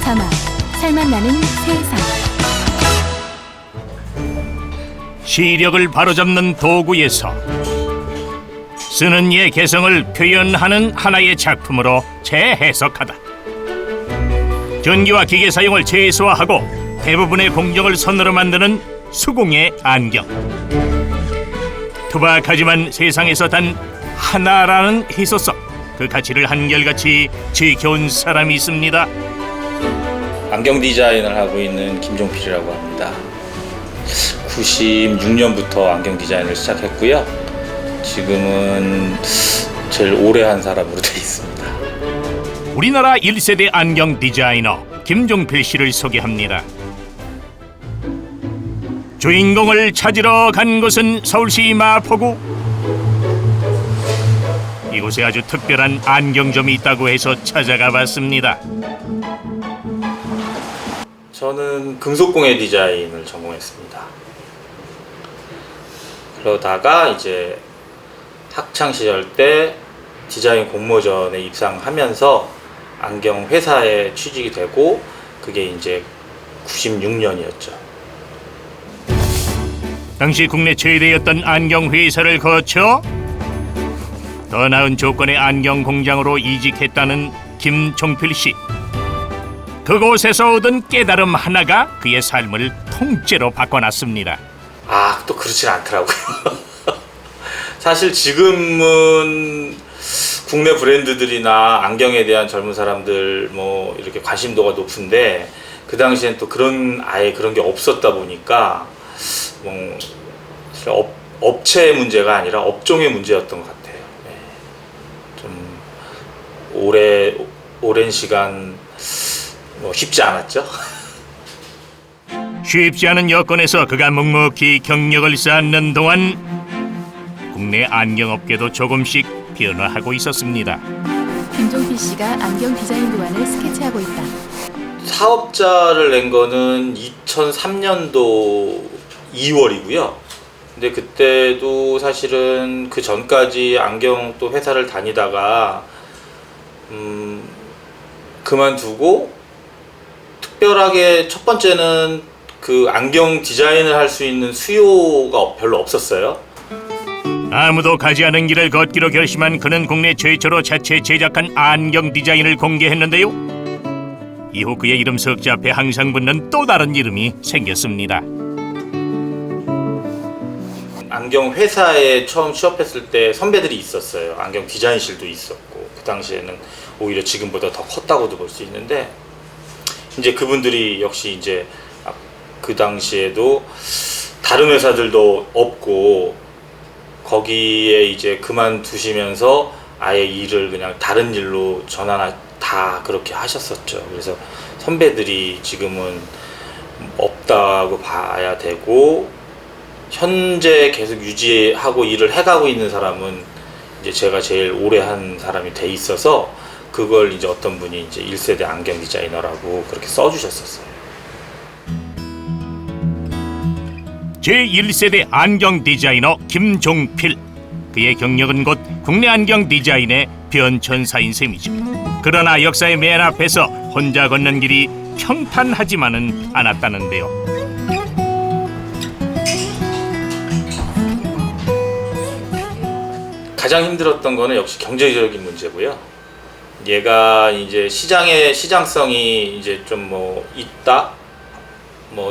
자막, 살맛 나는 세상. 시력을 바로잡는 도구에서 쓰는 이의 개성을 표현하는 하나의 작품으로 재해석하다. 전기와 기계 사용을 최소화하고 대부분의 공정을 선으로 만드는 수공예 안경. 투박하지만 세상에서 단 하나라는 희소성, 그 가치를 한결같이 지켜온 사람이 있습니다. 안경 디자인을 하고 있는 김종필이라고 합니다. 96년부터 안경 디자인을 시작했고요. 지금은 제일 오래 한 사람으로 되어 있습니다. 우리나라 1세대 안경 디자이너 김종필 씨를 소개합니다. 주인공을 찾으러 간 곳은 서울시 마포구. 이곳에 아주 특별한 안경점이 있다고 해서 찾아가 봤습니다. 저는 금속공예 디자인을 전공했습니다. 그러다가 이제 학창 시절 때 디자인 공모전에 입상하면서 안경 회사에 취직이 되고, 그게 이제 96년이었죠. 당시 국내 최대였던 안경 회사를 거쳐 더 나은 조건의 안경 공장으로 이직했다는 김종필 씨. 그곳에서 얻은 깨달음 하나가 그의 삶을 통째로 바꿔놨습니다. 또 그렇진 않더라고요. 사실 지금은 국내 브랜드들이나 안경에 대한 젊은 사람들 뭐 이렇게 관심도가 높은데, 그 당시엔 또 아예 그런 게 없었다 보니까 뭐 업체의 문제가 아니라 업종의 문제였던 것 같아요. 네. 좀 오랜 시간 쉽지 않았죠. 쉽지 않은 여건에서 그가 묵묵히 경력을 쌓는 동안 국내 안경업계도 조금씩 변화하고 있었습니다. 김종필 씨가 안경 디자인 도안을 스케치하고 있다. 사업자를 낸 거는 2003년도 2월이고요. 근데 그때도 사실은 그 전까지 안경 또 회사를 다니다가 그만두고, 특별하게 첫 번째는 그 안경 디자인을 할 수 있는 수요가 별로 없었어요. 아무도 가지 않은 길을 걷기로 결심한 그는 국내 최초로 자체 제작한 안경 디자인을 공개했는데요. 이후 그의 이름 석자 앞에 항상 붙는 또 다른 이름이 생겼습니다. 안경 회사에 처음 취업했을 때 선배들이 있었어요. 안경 디자인실도 있었고, 그 당시에는 오히려 지금보다 더 컸다고도 볼 수 있는데, 이제 그분들이 역시 이제 그 당시에도 다른 회사들도 없고, 거기에 이제 그만두시면서 아예 일을 그냥 다른 일로 전환 다 그렇게 하셨었죠. 그래서 선배들이 지금은 없다고 봐야 되고, 현재 계속 유지하고 일을 해가고 있는 사람은 이제 제가 제일 오래 한 사람이 돼 있어서, 그걸 이제 어떤 분이 이제 1세대 안경 디자이너라고 그렇게 써주셨었어요. 제1세대 안경 디자이너 김종필. 그의 경력은 곧 국내 안경 디자인의 변천사인 셈이죠. 그러나 역사의 맨 앞에서 혼자 걷는 길이 평탄하지만은 않았다는데요. 가장 힘들었던 거는 역시 경제적인 문제고요. 얘가 이제 시장성이 이제 좀 있다,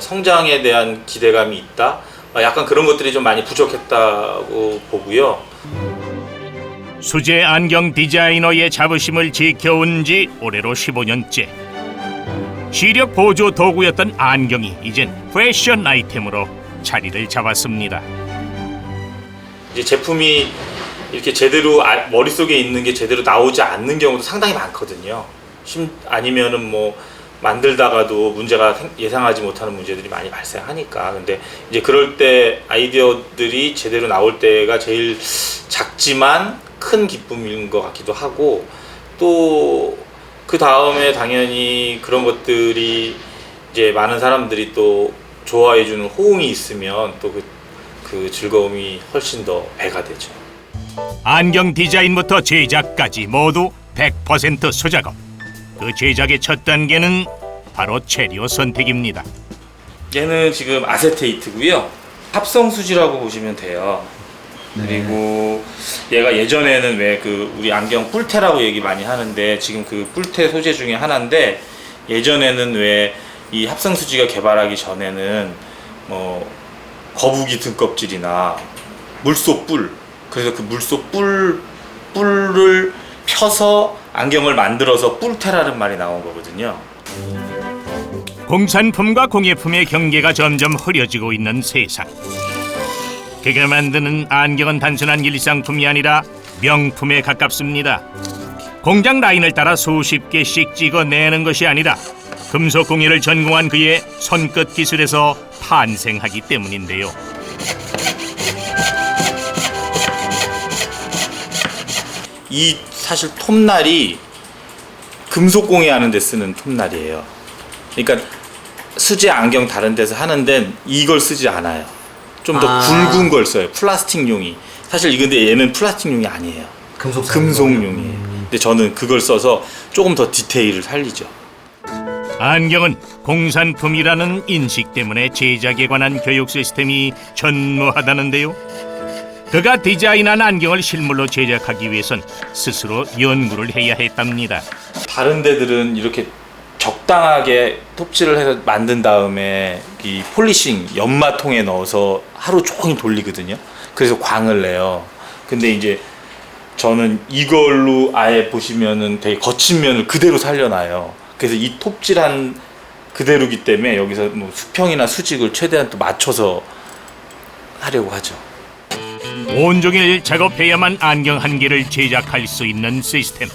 성장에 대한 기대감이 있다, 약간 그런 것들이 좀 많이 부족했다고 보고요. 수제 안경 디자이너의 자부심을 지켜온 지 올해로 15년째. 시력 보조 도구였던 안경이 이젠 패션 아이템으로 자리를 잡았습니다. 이제 제품이 이렇게 제대로 머릿속에 있는 게 제대로 나오지 않는 경우도 상당히 많거든요. 아니면은 만들다가도 문제가 예상하지 못하는 문제들이 많이 발생하니까. 근데 이제 그럴 때 아이디어들이 제대로 나올 때가 제일 작지만 큰 기쁨인 것 같기도 하고, 또 그 다음에 당연히 그런 것들이 이제 많은 사람들이 또 좋아해주는 호응이 있으면 또 그 즐거움이 훨씬 더 배가 되죠. 안경 디자인부터 제작까지 모두 100% 수작업. 그 제작의 첫 단계는 바로 재료 선택입니다. 얘는 지금 아세테이트고요. 합성 수지라고 보시면 돼요. 그리고 얘가 예전에는 왜 그 우리 안경 뿔테라고 얘기 많이 하는데 지금 그 뿔테 소재 중에 하나인데 예전에는 왜 이 합성 수지가 개발하기 전에는 뭐 거북이 등껍질이나 물소 뿔, 그래서 그 물소 뿔을 펴서 안경을 만들어서 뿔테라는 말이 나온 거거든요. 공산품과 공예품의 경계가 점점 흐려지고 있는 세상. 그가 만드는 안경은 단순한 일상품이 아니라 명품에 가깝습니다. 공장 라인을 따라 수십 개씩 찍어내는 것이 아니라 금속 공예를 전공한 그의 손끝 기술에서 탄생하기 때문인데요. 이 사실 톱날이 금속 공예하는 데 쓰는 톱날이에요. 그러니까 수제 안경 다른 데서 하는 데는 이걸 쓰지 않아요. 좀 더 굵은 걸 써요. 플라스틱용이. 사실 이건데 얘는 플라스틱용이 아니에요. 금속용이에요. 근데 저는 그걸 써서 조금 더 디테일을 살리죠. 안경은 공산품이라는 인식 때문에 제작에 관한 교육 시스템이 전무하다는데요. 그가 디자인한 안경을 실물로 제작하기 위해선 스스로 연구를 해야 했답니다. 다른 데들은 이렇게 적당하게 톱질을 해서 만든 다음에 이 폴리싱 연마통에 넣어서 하루 종일 돌리거든요. 그래서 광을 내요. 근데 이제 저는 이걸로 아예 보시면은 되게 거친 면을 그대로 살려놔요. 그래서 이 톱질한 그대로기 때문에 여기서 뭐 수평이나 수직을 최대한 또 맞춰서 하려고 하죠. 온종일 작업해야만 안경 한 개를 제작할 수 있는 시스템.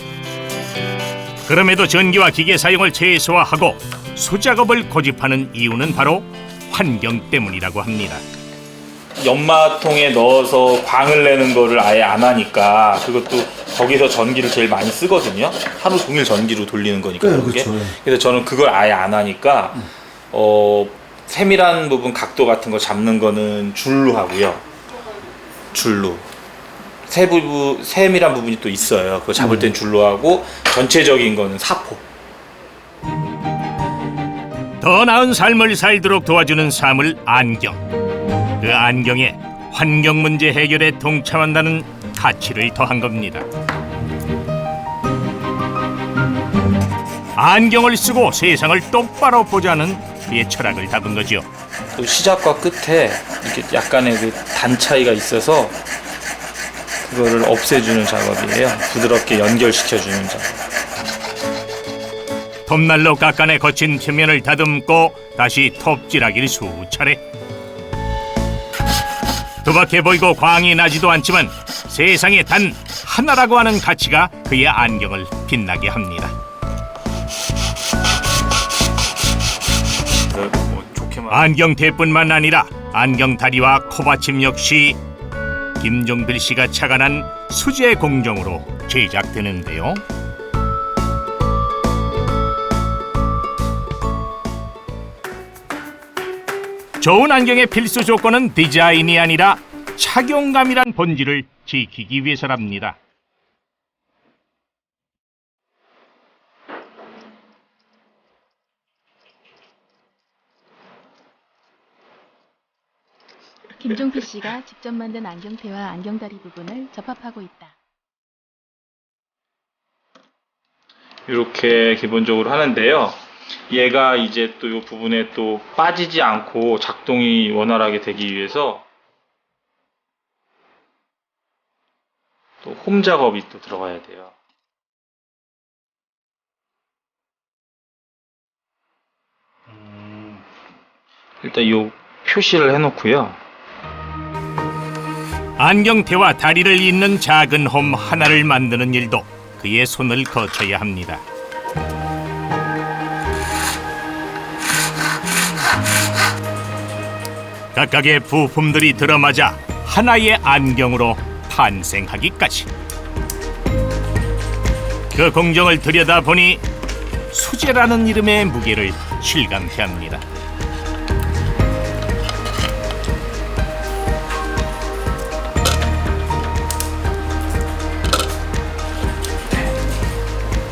그럼에도 전기와 기계 사용을 최소화하고 수작업을 고집하는 이유는 바로 환경 때문이라고 합니다. 연마통에 넣어서 광을 내는 거를 아예 안 하니까 그것도 거기서 전기를 제일 많이 쓰거든요. 하루 종일 전기로 돌리는 거니까. 네, 그게. 그렇죠. 그래서 저는 그걸 아예 안 하니까 세밀한 부분 각도 같은 거 잡는 거는 줄로 하고요. 줄로. 세밀한 부분이 또 있어요. 그거 잡을 땐 줄로 하고 전체적인 거는 사포. 더 나은 삶을 살도록 도와주는 사물 안경. 그 안경에 환경 문제 해결에 동참한다는 가치를 더한 겁니다. 안경을 쓰고 세상을 똑바로 보자는 그의 철학을 담은 거죠. 또 시작과 끝에 이렇게 약간의 그 단 차이가 있어서 그거를 없애주는 작업이에요. 부드럽게 연결시켜주는 작업. 톱날로 깎아내 거친 표면을 다듬고 다시 톱질하기를 수차례. 투박해 보이고 광이 나지도 않지만 세상에 단 하나라고 하는 가치가 그의 안경을 빛나게 합니다. 안경테뿐만 아니라 안경다리와 코받침 역시 김종필 씨가 착안한 수제 공정으로 제작되는데요. 좋은 안경의 필수 조건은 디자인이 아니라 착용감이란 본질을 지키기 위해서랍니다. 김종필 씨가 직접 만든 안경테와 안경다리 부분을 접합하고 있다. 이렇게 기본적으로 하는데요. 얘가 이제 또 이 부분에 또 빠지지 않고 작동이 원활하게 되기 위해서 또 홈 작업이 또 들어가야 돼요. 일단 이 표시를 해놓고요. 안경테와 다리를 잇는 작은 홈 하나를 만드는 일도 그의 손을 거쳐야 합니다. 각각의 부품들이 들어맞아 하나의 안경으로 탄생하기까지. 그 공정을 들여다보니 수제라는 이름의 무게를 실감케 합니다.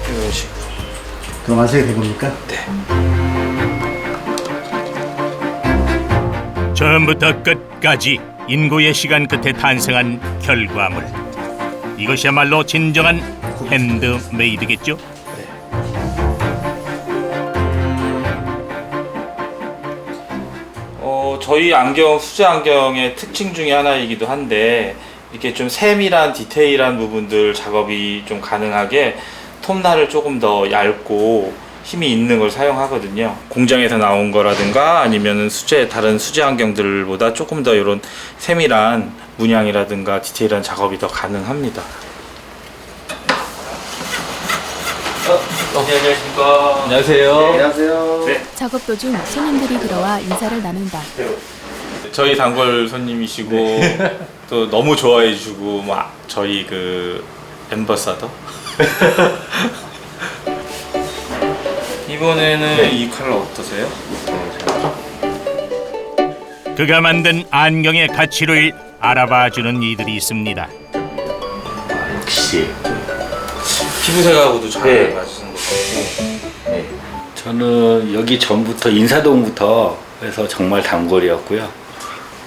이런 식으로. 그럼 완성이 된 겁니까? 처음부터 끝까지 인고의 시간 끝에 탄생한 결과물. 이것이야말로 진정한 핸드메이드겠죠? 저희 안경, 수제 안경의 특징 중에 하나이기도 한데 이렇게 좀 세밀한 디테일한 부분들 작업이 좀 가능하게 톱날을 조금 더 얇고 힘이 있는 걸 사용하거든요. 공장에서 나온 거라든가 아니면 다른 수제 안경들보다 조금 더 이런 세밀한 문양이라든가 디테일한 작업이 더 가능합니다. 안녕하십니까. 안녕하세요. 안녕하세요. 네. 작업 도중 손님들이 들어와 인사를 나눈다. 저희 단골 손님이시고 또 너무 좋아해 주고 막 저희 그 엠버사더 이번에는 이 컬러 어떠세요? 그가 만든 안경의 가치를 알아봐주는 이들이 있습니다. 역시 피부색하고도 잘 네. 맞으신 것 같고. 저는 여기 전부터 인사동부터 해서 정말 단골이었고요.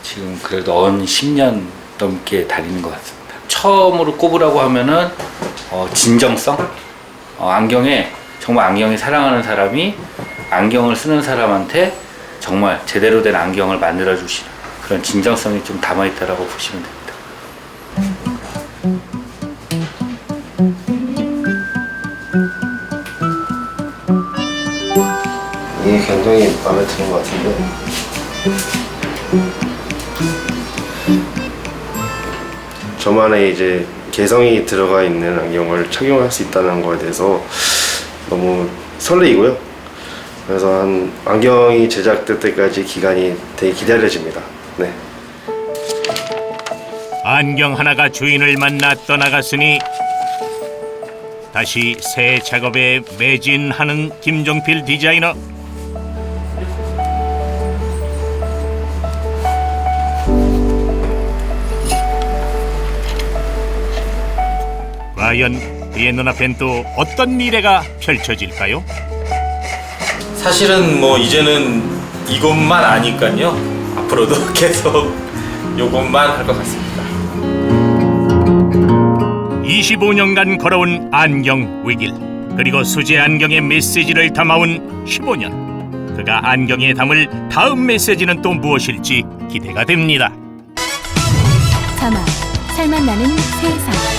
지금 그래도 언 10년 넘게 다니는 것 같습니다. 처음으로 꼽으라고 하면은 진정성. 안경에 정말 안경을 사랑하는 사람이 안경을 쓰는 사람한테 정말 제대로 된 안경을 만들어 주시는 그런 진정성이 좀 담아 있다라고 보시면 됩니다. 이게 굉장히 마음에 드는 것 같은데. 저만의 이제 개성이 들어가 있는 안경을 착용할 수 있다는 거에 대해서 너무 설레이고요. 그래서 안경이 제작될 때까지 기간이 되게 기다려집니다. 네. 안경 하나가 주인을 만나 떠나갔으니 다시 새 작업에 매진하는 김종필 디자이너. 과연 그의 눈앞엔 또 어떤 미래가 펼쳐질까요? 사실은 뭐 이제는 이것만 아니까요. 앞으로도 계속 이것만 할 것 같습니다. 25년간 걸어온 안경 위길, 그리고 수제 안경의 메시지를 담아온 15년. 그가 안경에 담을 다음 메시지는 또 무엇일지 기대가 됩니다. 사막, 살맛 나는 세상.